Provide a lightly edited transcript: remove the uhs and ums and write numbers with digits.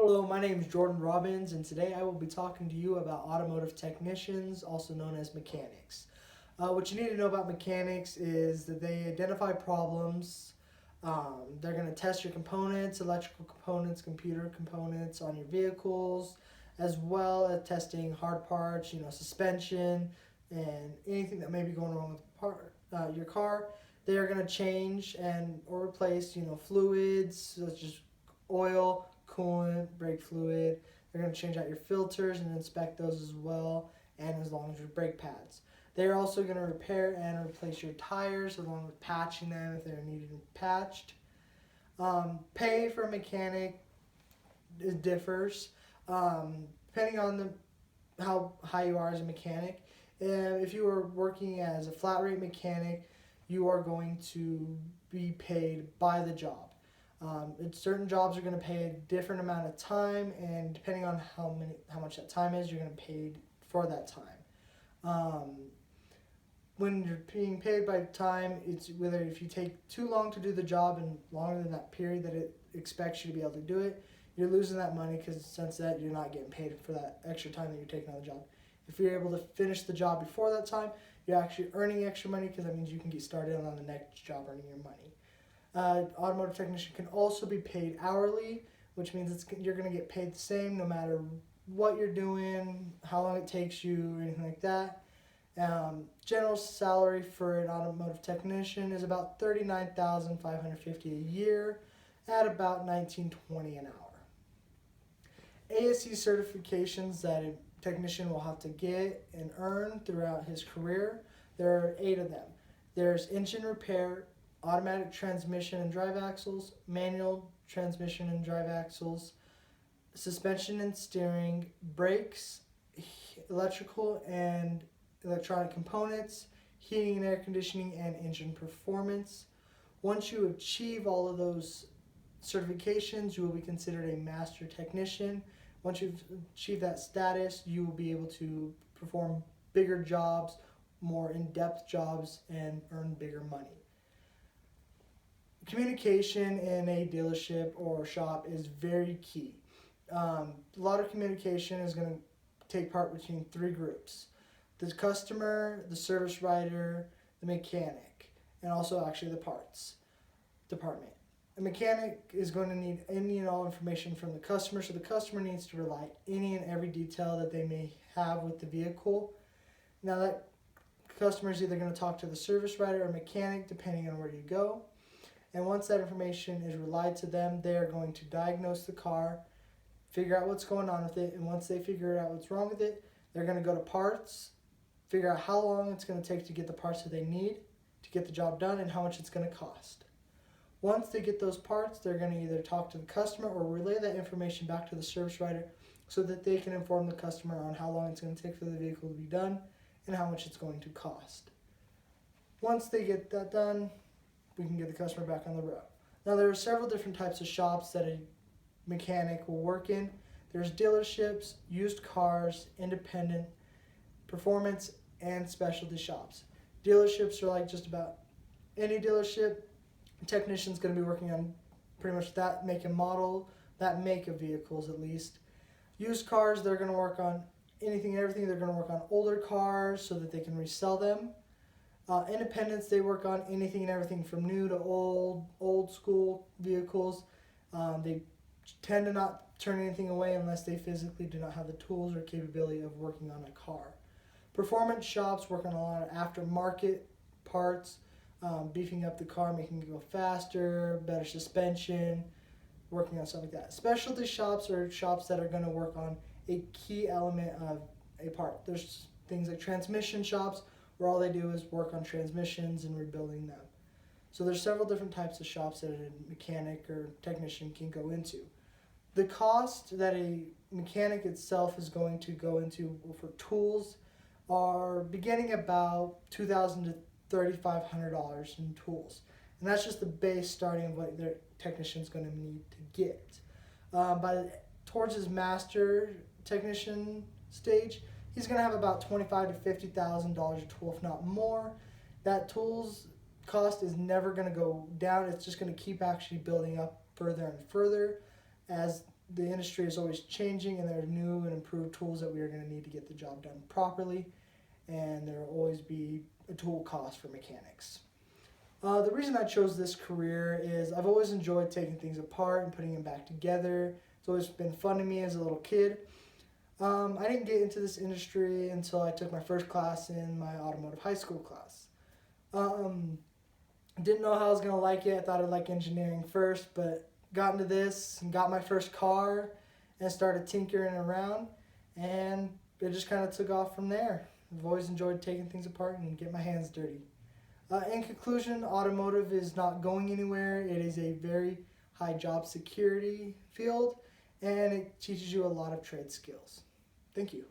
Hello, my name is Jordan Robbins, and today I will be talking to you about automotive technicians, also known as mechanics. What you need to know about mechanics is that they identify problems. They're going to test your components, electrical components, computer components on your vehicles, as well as testing hard parts, suspension, and anything that may be going wrong with your car. They are going to change and or replace, fluids such as oil, coolant, brake fluid. They're going to change out your filters and inspect those as well, and as long as your brake pads. They're also going to repair and replace your tires along with patching them if they're needed patched. Pay for a mechanic differs depending on how high you are as a mechanic. If you are working as a flat rate mechanic, you are going to be paid by the job. Certain jobs are going to pay a different amount of time, and depending on how much that time is, you're going to be paid for that time. When you're being paid by time, it's whether if you take too long to do the job and longer than that period that it expects you to be able to do it, you're losing that money because since that you're not getting paid for that extra time that you're taking on the job. If you're able to finish the job before that time, you're actually earning extra money because that means you can get started on the next job earning your money. Automotive technician can also be paid hourly, which means you're going to get paid the same no matter what you're doing, how long it takes you, or anything like that. General salary for an automotive technician is about $39,550 a year at about $19.20 an hour. ASE certifications that a technician will have to get and earn throughout his career, there are 8 of them. There's engine repair, automatic transmission and drive axles, manual transmission and drive axles, suspension and steering, brakes, electrical and electronic components, heating and air conditioning, and engine performance. Once you achieve all of those certifications, you will be considered a master technician. Once you've achieved that status, you will be able to perform bigger jobs, more in-depth jobs, and earn bigger money. Communication in a dealership or shop is very key. A lot of communication is going to take part between 3 groups: the customer, the service writer, the mechanic, and also actually the parts department. A mechanic is going to need any and all information from the customer, so the customer needs to relay any and every detail that they may have with the vehicle. Now that customer is either going to talk to the service writer or mechanic depending on where you go. And once that information is relayed to them, they are going to diagnose the car, figure out what's going on with it, and once they figure out what's wrong with it, they're going to go to parts, figure out how long it's going to take to get the parts that they need to get the job done and how much it's going to cost. Once they get those parts, they're going to either talk to the customer or relay that information back to the service writer so that they can inform the customer on how long it's going to take for the vehicle to be done and how much it's going to cost. Once they get that done, we can get the customer back on the road. Now there are several different types of shops that a mechanic will work in. There's dealerships, used cars, independent, performance, and specialty shops. Dealerships are like just about any dealership. A technician's going to be working on pretty much that make and model, that make of vehicles at least. Used cars, they're going to work on anything and everything. They're going to work on older cars so that they can resell them. Independents, they work on anything and everything from new to old school vehicles. They tend to not turn anything away unless they physically do not have the tools or capability of working on a car. Performance shops work on a lot of aftermarket parts, beefing up the car, making it go faster, better suspension, working on stuff like that. Specialty shops are shops that are going to work on a key element of a part. There's things like transmission shops where all they do is work on transmissions and rebuilding them. So there's several different types of shops that a mechanic or technician can go into. The cost that a mechanic itself is going to go into for tools are beginning about $2,000 to $3,500 in tools. And that's just the base starting of what their technician's going to need to get. Towards his master technician stage, he's going to have about $25,000 to $50,000 a tool, if not more. That tool's cost is never going to go down. It's just going to keep actually building up further and further as the industry is always changing, and there are new and improved tools that we are going to need to get the job done properly, and there will always be a tool cost for mechanics. The reason I chose this career is I've always enjoyed taking things apart and putting them back together. It's always been fun to me as a little kid. I didn't get into this industry until I took my first class in my automotive high school class. Didn't know how I was going to like it. I thought I'd like engineering first, but got into this and got my first car and started tinkering around, and it just kind of took off from there. I've always enjoyed taking things apart and getting my hands dirty. In conclusion, automotive is not going anywhere. It is a very high job security field, and it teaches you a lot of trade skills. Thank you.